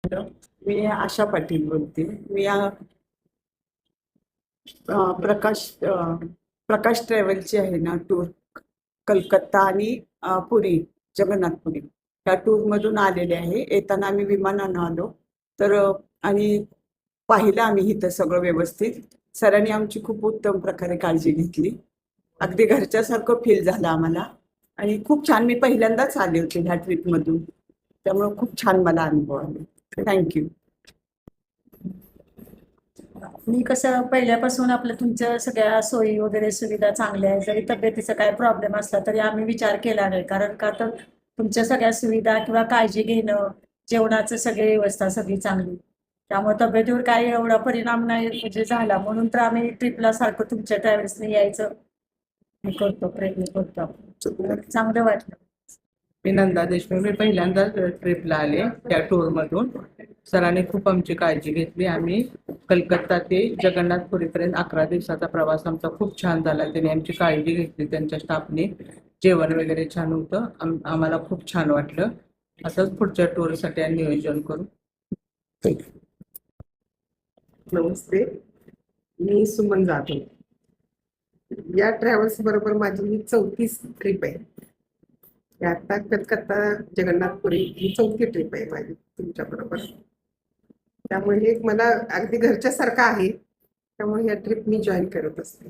मी आशा पाटील बोलते. मी प्रकाश प्रकाश ट्रॅव्हलची आहे ना टूर, कलकत्ता आणि पुरी, जगन्नाथपुरी या टूरमधून आलेले आहे. येताना आम्ही विमानानं आलो. तर आणि पाहिलं आम्ही इथं सगळं व्यवस्थित. सरांनी आमची खूप उत्तम प्रकारे काळजी घेतली. अगदी घरच्यासारखं फील झालं आम्हाला आणि खूप छान. मी पहिल्यांदाच आले होते ह्या ट्रिपमधून, त्यामुळे खूप छान मला अनुभव आले. थँक्यू. मी कसं पहिल्यापासून आपलं तुमच्या सगळ्या सोयी वगैरे सुविधा चांगल्या आहे. जरी तब्येतीचा काय प्रॉब्लेम असला तरी आम्ही विचार केला नाही, कारण का तर तुमच्या सगळ्या सुविधा किंवा काळजी घेणं, जेवणाचं सगळी व्यवस्था सगळी चांगली, त्यामुळे तब्येतीवर काही एवढा परिणाम नाही म्हणजे झाला. म्हणून तर आम्ही ट्रिपला सारखं तुमच्या ट्रॅव्हल्सने यायचं हे करतो, प्रयत्न करतो. चांगलं वाटलं. मी नंदा देशमुख. मी पहिल्यांदाच ट्रिपला आले त्या टूरमधून. सरांनी खूप आमची काळजी घेतली. आम्ही कलकत्ता ते जगन्नाथपुरीपर्यंत 11 दिवसाचा प्रवास आमचा खूप छान झाला. त्यांनी आमची काळजी घेतली, त्यांच्या स्टाफने. जेवण वगैरे छान होतं. आम्हाला खूप छान वाटलं. असंच पुढच्या टूरसाठी आम्ही नियोजन करू. नमस्ते, मी सुमन जाधव. या ट्रॅव्हल्स बरोबर माझी ही 34 ट्रिप आहे. आता कलकत्ता जगन्नाथपुरी ही 4थी ट्रिप आहे माझी तुमच्या बरोबर. त्यामुळे हे मला अगदी घरच्यासारखं आहे. त्यामुळे या ट्रिप मी जॉईन करत असते.